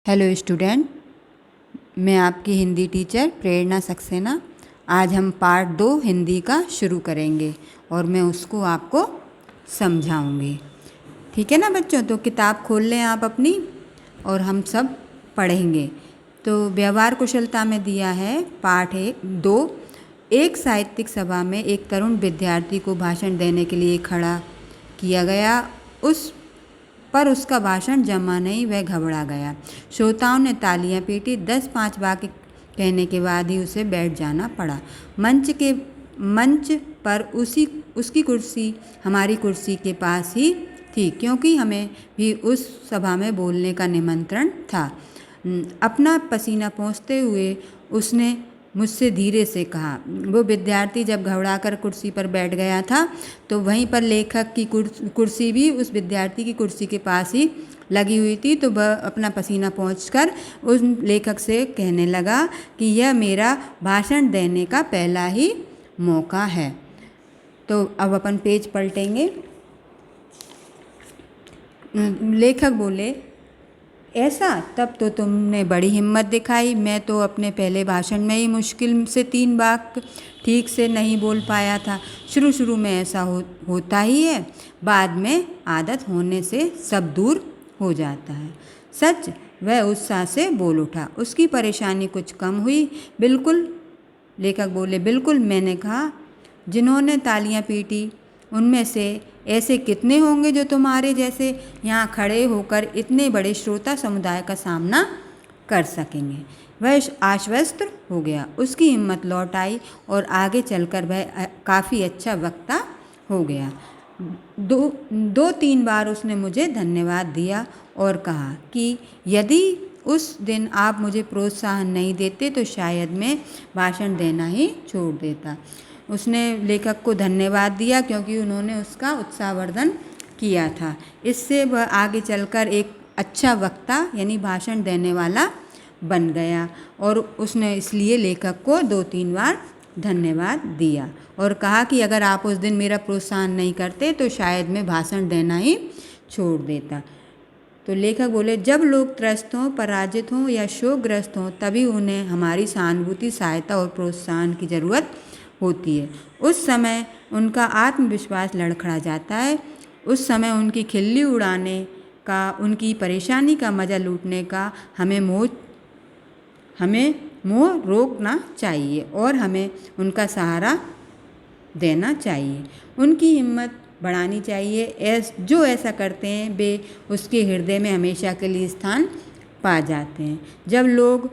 Hello student, मैं आपकी Hindi teacher प्रेरणा सक्सेना। आज हम पार्ट 2 हिंदी का शुरू करेंगे और मैं उसको आपको समझाऊंगी। ठीक है ना बच्चों? तो किताब खोल लें आप अपनी और हम सब पढ़ेंगे। तो व्यवहार कुशलता में दिया है पाठ 2। एक साहित्यिक सभा में एक तरुण विद्यार्थी को भाषण देने के लिए खड़ा किया गया। पर उसका भाषण जमा नहीं, वह घबरा गया। श्रोताओं ने तालियां पीटी। 10-5 वाक्य कहने के बाद ही उसे बैठ जाना पड़ा। मंच पर उसकी कुर्सी हमारी कुर्सी के पास ही थी, क्योंकि हमें भी उस सभा में बोलने का निमंत्रण था। अपना पसीना पोंछते हुए उसने मुझसे धीरे से कहा। वो विद्यार्थी जब घबराकर कुर्सी पर बैठ गया था तो वहीं पर लेखक की कुर्सी भी उस विद्यार्थी की कुर्सी के पास ही लगी हुई थी। तो वह अपना पसीना पोंछकर उस लेखक से कहने लगा कि यह मेरा भाषण देने का पहला ही मौका है। तो अब अपन पेज पलटेंगे। लेखक बोले, ऐसा? तब तो तुमने बड़ी हिम्मत दिखाई। मैं तो अपने पहले भाषण में ही मुश्किल से 3 वाक्य ठीक से नहीं बोल पाया था। शुरू में ऐसा होता ही है, बाद में आदत होने से सब दूर हो जाता है। सच? वह उत्साह से बोल उठा। उसकी परेशानी कुछ कम हुई। बिल्कुल, लेखक बोले, बिल्कुल। मैंने कहा, जिन्होंने तालियां पीटी उनमें से ऐसे कितने होंगे जो तुम्हारे जैसे यहाँ खड़े होकर इतने बड़े श्रोता समुदाय का सामना कर सकेंगे। वह आश्वस्त हो गया। उसकी हिम्मत लौट आई और आगे चलकर वह काफ़ी अच्छा वक्ता हो गया। 2-3 बार उसने मुझे धन्यवाद दिया और कहा कि यदि उस दिन आप मुझे प्रोत्साहन नहीं देते तो शायद मैं भाषण देना ही छोड़ देता। उसने लेखक को धन्यवाद दिया क्योंकि उन्होंने उसका उत्साहवर्धन किया था। इससे वह आगे चलकर एक अच्छा वक्ता यानी भाषण देने वाला बन गया और उसने इसलिए लेखक को 2-3 बार धन्यवाद दिया और कहा कि अगर आप उस दिन मेरा प्रोत्साहन नहीं करते तो शायद मैं भाषण देना ही छोड़ देता। तो लेखक बोले, जब लोग त्रस्त हों, पराजित हों या शोकग्रस्त हों, तभी उन्हें हमारी सहानुभूति, सहायता और प्रोत्साहन की ज़रूरत होती है। उस समय उनका आत्मविश्वास लड़खड़ा जाता है। उस समय उनकी खिल्ली उड़ाने का, उनकी परेशानी का मज़ा लूटने का हमें मोह रोकना चाहिए और हमें उनका सहारा देना चाहिए। उनकी हिम्मत बढ़ानी चाहिए। जो ऐसा करते हैं वे उसके हृदय में हमेशा के लिए स्थान पा जाते हैं। जब लोग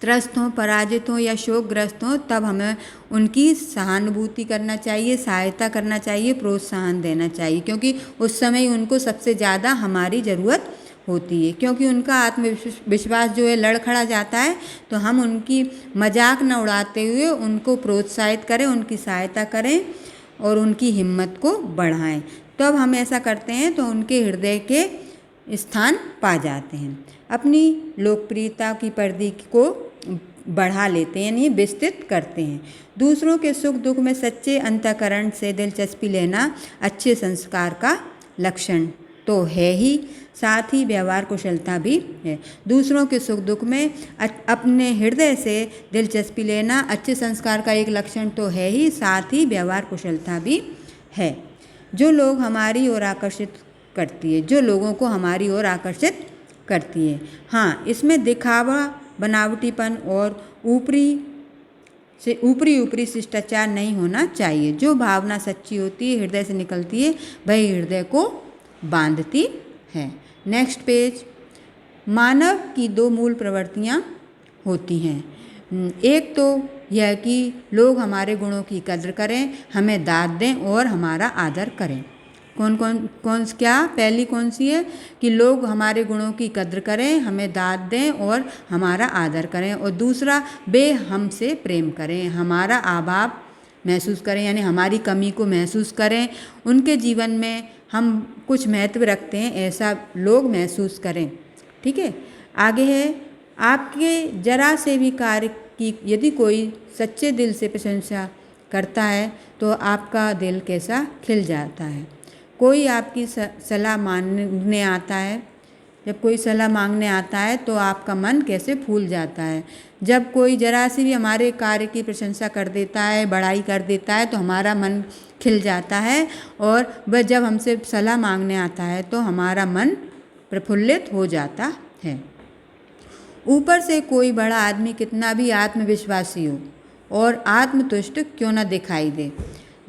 त्रस्त हों, पराजित हों या शोकग्रस्त हों, तब हमें उनकी सहानुभूति करना चाहिए, सहायता करना चाहिए, प्रोत्साहन देना चाहिए, क्योंकि उस समय उनको सबसे ज़्यादा हमारी ज़रूरत होती है। क्योंकि उनका आत्मविश्वास जो है लड़खड़ा जाता है। तो हम उनकी मजाक न उड़ाते हुए उनको प्रोत्साहित करें, उनकी सहायता करें और उनकी हिम्मत को बढ़ाएं। तब हम ऐसा करते हैं तो उनके हृदय के स्थान पा जाते हैं। अपनी लोकप्रियता की परिधि को बढ़ा लेते हैं, यानी विस्तृत करते हैं। दूसरों के सुख दुख में सच्चे अंतःकरण से दिलचस्पी लेना अच्छे संस्कार का लक्षण तो है ही, साथ ही व्यवहार कुशलता भी है। दूसरों के सुख दुख में अपने हृदय से दिलचस्पी लेना अच्छे संस्कार का एक लक्षण तो है ही, साथ ही व्यवहार कुशलता भी है। जो लोग हमारी ओर आकर्षित करती है, जो लोगों को हमारी ओर आकर्षित करती है। हाँ, इसमें दिखावा, बनावटीपन और ऊपरी शिष्टाचार नहीं होना चाहिए। जो भावना सच्ची होती है, हृदय से निकलती है, वही हृदय को बांधती है। Next page. मानव की 2 मूल प्रवृत्तियाँ होती हैं। एक तो यह कि लोग हमारे गुणों की कद्र करें, हमें दाद दें और हमारा आदर करें। क्या पहली कौन सी है? कि लोग हमारे गुणों की कद्र करें, हमें दाद दें और हमारा आदर करें। और दूसरा, वे हमसे प्रेम करें, हमारा अभाव महसूस करें, यानी हमारी कमी को महसूस करें। उनके जीवन में हम कुछ महत्व रखते हैं ऐसा लोग महसूस करें। ठीक है, आगे है, आपके जरा से भी कार्य की यदि कोई सच्चे दिल से प्रशंसा करता है तो आपका दिल कैसा खिल जाता है। कोई आपकी सलाह मानने आता है जब कोई सलाह मांगने आता है तो आपका मन कैसे फूल जाता है। जब कोई जरा सी भी हमारे कार्य की प्रशंसा कर देता है, बड़ाई कर देता है तो हमारा मन खिल जाता है, और वह जब हमसे सलाह मांगने आता है तो हमारा मन प्रफुल्लित हो जाता है। ऊपर से कोई बड़ा आदमी कितना भी आत्मविश्वासी हो और आत्मतुष्ट क्यों न दिखाई दे,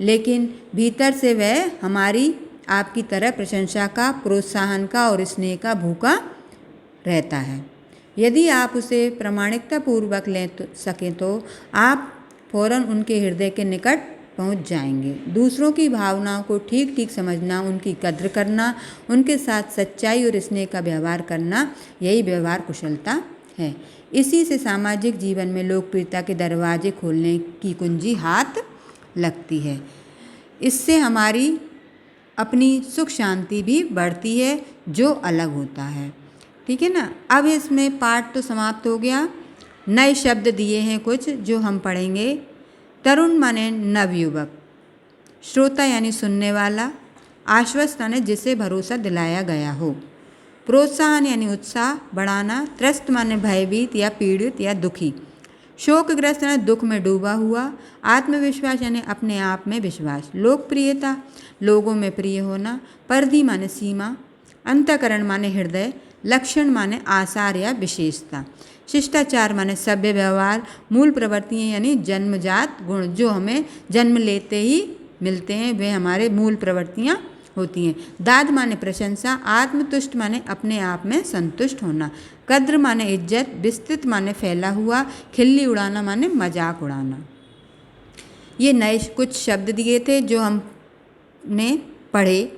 लेकिन भीतर से वह हमारी आपकी तरह प्रशंसा का, प्रोत्साहन का और स्नेह का भूखा रहता है। यदि आप उसे प्रामाणिकता पूर्वक सकें तो आप फौरन उनके हृदय के निकट पहुंच जाएंगे। दूसरों की भावनाओं को ठीक ठीक समझना, उनकी कद्र करना, उनके साथ सच्चाई और स्नेह का व्यवहार करना, यही व्यवहार कुशलता है। इसी से सामाजिक जीवन में लोकप्रियता के दरवाजे खोलने की कुंजी हाथ लगती है। इससे हमारी अपनी सुख शांति भी बढ़ती है, जो अलग होता है। ठीक है ना। अब इसमें पाठ तो समाप्त हो गया। नए शब्द दिए हैं कुछ जो हम पढ़ेंगे। तरुण माने नवयुवक, श्रोता यानी सुनने वाला, आश्वस्त यानी जिसे भरोसा दिलाया गया हो, प्रोत्साहन यानी उत्साह बढ़ाना, त्रस्त माने भयभीत या पीड़ित या दुखी, शोकग्रस्त यानी दुख में डूबा हुआ, आत्मविश्वास यानी अपने आप में विश्वास, लोकप्रियता लोगों में प्रिय होना, परिधि माने सीमा, अंतःकरण माने हृदय, लक्षण माने आसार या विशेषता, शिष्टाचार माने सभ्य व्यवहार, मूल प्रवृत्तियाँ यानी जन्मजात गुण जो हमें जन्म लेते ही मिलते हैं, वे हमारे मूल प्रवृत्तियाँ होती हैं। दाद माने प्रशंसा, आत्मतुष्ट माने अपने आप में संतुष्ट होना, कद्र माने इज्जत, विस्तृत माने फैला हुआ, खिल्ली उड़ाना माने मजाक उड़ाना। ये नए कुछ शब्द दिए थे जो हमने पढ़े।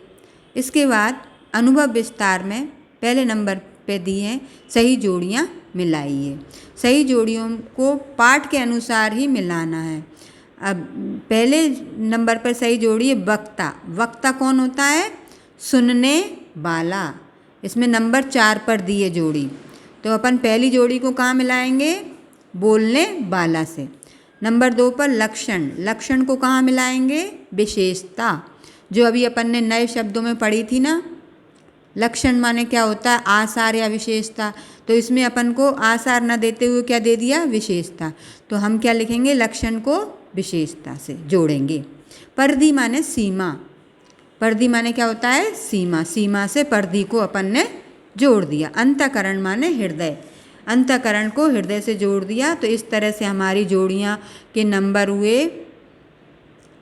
इसके बाद अनुभव विस्तार में पहले नंबर पे दिए हैं सही जोड़ियाँ मिलाइए। सही जोड़ियों को पाठ के अनुसार ही मिलाना है। अब पहले नंबर पर सही जोड़ी है वक्ता। वक्ता कौन होता है? सुनने वाला। इसमें नंबर 4 पर दिए जोड़ी, तो अपन पहली जोड़ी को कहाँ मिलाएंगे? बोलने वाला से। नंबर 2 पर लक्षण। लक्षण को कहाँ मिलाएंगे? विशेषता, जो अभी अपन ने नए शब्दों में पढ़ी थी ना। लक्षण माने क्या होता है? आसार या विशेषता। तो इसमें अपन को आसार न देते हुए क्या दे दिया? विशेषता। तो हम क्या लिखेंगे? लक्षण को विशेषता से जोड़ेंगे। परिधि माने सीमा। परिधि माने क्या होता है? सीमा। सीमा से परिधि को अपन ने जोड़ दिया। अंतःकरण माने हृदय। अंतःकरण को हृदय से जोड़ दिया। तो इस तरह से हमारी जोड़ियाँ के नंबर हुए।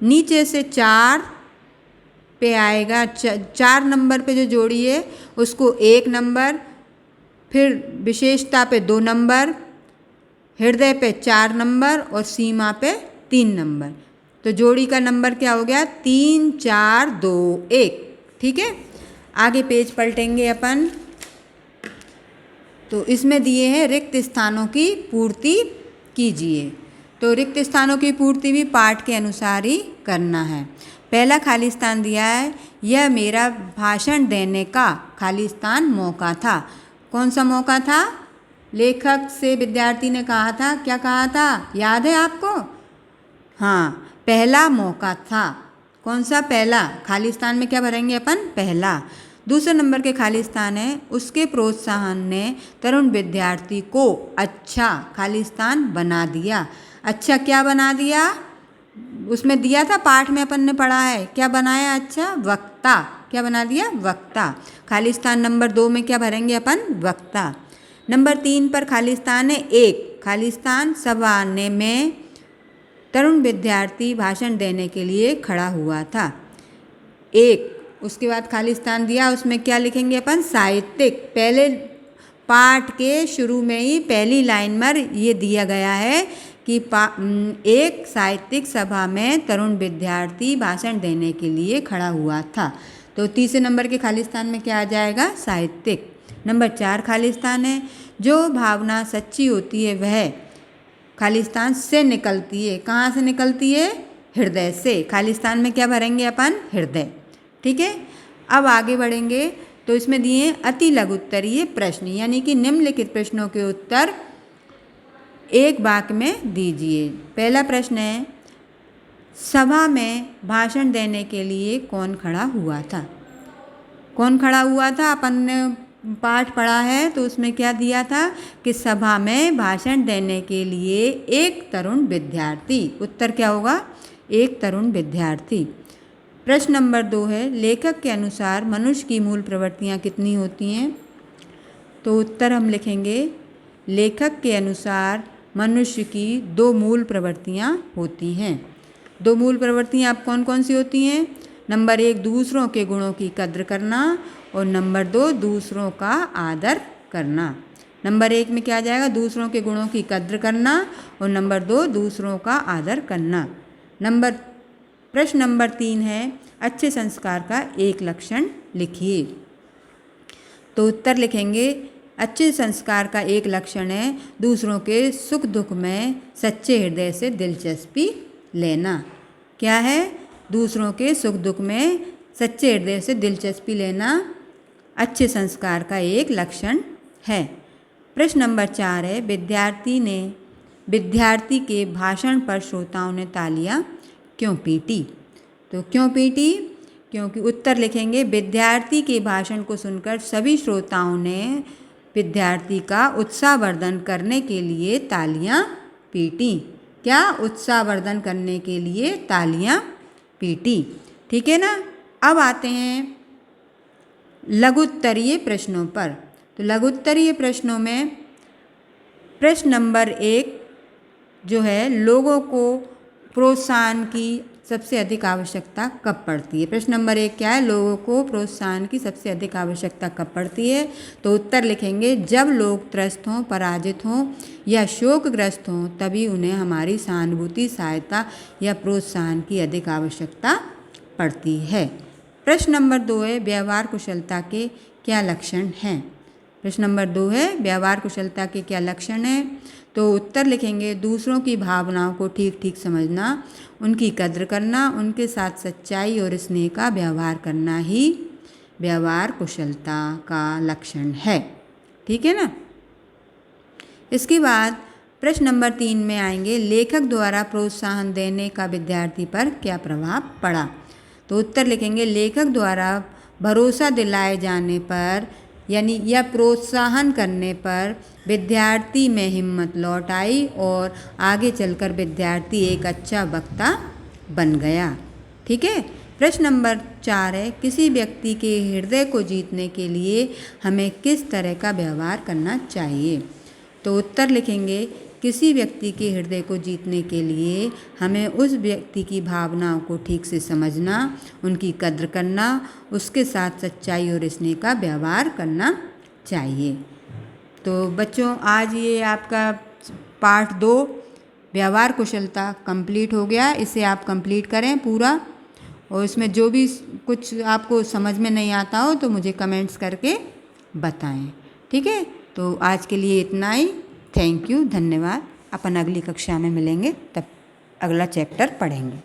नीचे से 4 पे आएगा। 4 नंबर पे जो जोड़ी है उसको 1 नंबर, फिर विशेषता पे 2 नंबर, हृदय पे 4 नंबर और सीमा पे 3 नंबर। तो जोड़ी का नंबर क्या हो गया? 3 4 2 1। ठीक है। आगे पेज पलटेंगे अपन। तो इसमें दिए हैं रिक्त स्थानों की पूर्ति कीजिए। तो रिक्त स्थानों की पूर्ति भी पाठ के अनुसार ही करना है। पहला खाली स्थान दिया है, यह मेरा भाषण देने का खाली स्थान मौका था। कौन सा मौका था? लेखक से विद्यार्थी ने कहा था, क्या कहा था? याद है आपको? हाँ, पहला मौका था। कौन सा? पहला। खाली स्थान में क्या भरेंगे अपन? पहला। दूसरे नंबर के खाली स्थान है, उसके प्रोत्साहन ने तरुण विद्यार्थी को अच्छा खाली स्थान बना दिया। अच्छा क्या बना दिया? उसमें दिया था, पाठ में अपन ने पढ़ा है। क्या बनाया? अच्छा, वक्ता। क्या बना दिया? वक्ता। खाली स्थान नंबर 2 में क्या भरेंगे अपन? वक्ता। नंबर 3 पर खाली स्थान है 1। खाली स्थान सभा में तरुण विद्यार्थी भाषण देने के लिए खड़ा हुआ था। 1। उसके बाद खाली स्थान दिया, उसमें क्या लिखेंगे अपन? साहित्यिक। पहले पाठ के शुरू में ही पहली लाइन पर ये दिया गया है कि एक साहित्यिक सभा में तरुण विद्यार्थी भाषण देने के लिए खड़ा हुआ था। तो तीसरे नंबर के खाली स्थान में क्या आ जाएगा? साहित्यिक। नंबर 4 खाली स्थान है, जो भावना सच्ची होती है वह खाली स्थान से निकलती है। कहाँ से निकलती है? हृदय से। खाली स्थान में क्या भरेंगे अपन? हृदय। ठीक है। अब आगे बढ़ेंगे। तो इसमें दिए अति लघु उत्तरीय प्रश्न, यानी कि निम्नलिखित प्रश्नों के उत्तर एक वाक्य में दीजिए। पहला प्रश्न है, सभा में भाषण देने के लिए कौन खड़ा हुआ था? कौन खड़ा हुआ था? अपन ने पाठ पढ़ा है तो उसमें क्या दिया था कि सभा में भाषण देने के लिए एक तरुण विद्यार्थी। उत्तर क्या होगा? एक तरुण विद्यार्थी। प्रश्न नंबर 2 है, लेखक के अनुसार मनुष्य की मूल प्रवृत्तियाँ कितनी होती हैं? तो उत्तर हम लिखेंगे, लेखक के अनुसार मनुष्य की 2 मूल प्रवृत्तियाँ होती हैं। 2 मूल प्रवृत्तियाँ आप कौन कौन सी होती हैं? नंबर 1 दूसरों के गुणों की कद्र करना और नंबर 2 दूसरों का आदर करना। नंबर 1 में क्या आ जाएगा? दूसरों के गुणों की कद्र करना और नंबर 2 दूसरों का आदर करना। प्रश्न नंबर 3 है, अच्छे संस्कार का एक लक्षण लिखिए। तो उत्तर लिखेंगे, अच्छे संस्कार का एक लक्षण है दूसरों के सुख दुख में सच्चे हृदय से दिलचस्पी लेना। क्या है? दूसरों के सुख दुख में सच्चे हृदय से दिलचस्पी लेना अच्छे संस्कार का एक लक्षण है। प्रश्न नंबर 4 है, विद्यार्थी के भाषण पर श्रोताओं ने तालियां क्यों पीटी? तो क्यों पीटी? क्योंकि उत्तर लिखेंगे, विद्यार्थी के भाषण को सुनकर सभी श्रोताओं ने विद्यार्थी का उत्साहवर्धन करने के लिए तालियां पीटी। क्या? उत्साहवर्धन करने के लिए तालियां पीटी। ठीक है ना। अब आते हैं लघुत्तरीय प्रश्नों पर। तो लघुत्तरीय प्रश्नों में प्रश्न नंबर 1 जो है, लोगों को प्रोत्साहन की सबसे अधिक आवश्यकता कब पड़ती है? प्रश्न नंबर 1 क्या है? लोगों को प्रोत्साहन की सबसे अधिक आवश्यकता कब पड़ती है? तो उत्तर लिखेंगे, जब लोग त्रस्त हों, पराजित हों या शोकग्रस्त हों, तभी उन्हें हमारी सहानुभूति, सहायता या प्रोत्साहन की अधिक आवश्यकता पड़ती है। प्रश्न नंबर 2 है, व्यवहार कुशलता के क्या लक्षण हैं? प्रश्न नंबर 2 है, व्यवहार कुशलता के क्या लक्षण हैं? तो उत्तर लिखेंगे, दूसरों की भावनाओं को ठीक ठीक समझना, उनकी कद्र करना, उनके साथ सच्चाई और स्नेह का व्यवहार करना ही व्यवहार कुशलता का लक्षण है। ठीक है ना। इसके बाद प्रश्न नंबर 3 में आएंगे, लेखक द्वारा प्रोत्साहन देने का विद्यार्थी पर क्या प्रभाव पड़ा? तो उत्तर लिखेंगे, लेखक द्वारा भरोसा दिलाए जाने पर यानी या प्रोत्साहन करने पर विद्यार्थी में हिम्मत लौट आई और आगे चलकर विद्यार्थी एक अच्छा वक्ता बन गया। ठीक है। प्रश्न नंबर 4 है, किसी व्यक्ति के हृदय को जीतने के लिए हमें किस तरह का व्यवहार करना चाहिए? तो उत्तर लिखेंगे, किसी व्यक्ति के हृदय को जीतने के लिए हमें उस व्यक्ति की भावनाओं को ठीक से समझना, उनकी कद्र करना, उसके साथ सच्चाई और स्नेह का व्यवहार करना चाहिए। तो बच्चों, आज ये आपका पार्ट 2 व्यवहार कुशलता कंप्लीट हो गया। इसे आप कंप्लीट करें पूरा, और इसमें जो भी कुछ आपको समझ में नहीं आता हो तो मुझे कमेंट्स करके बताएं। ठीक है। तो आज के लिए इतना ही। थैंक यू, धन्यवाद। अपन अगली कक्षा में मिलेंगे, तब अगला चैप्टर पढ़ेंगे।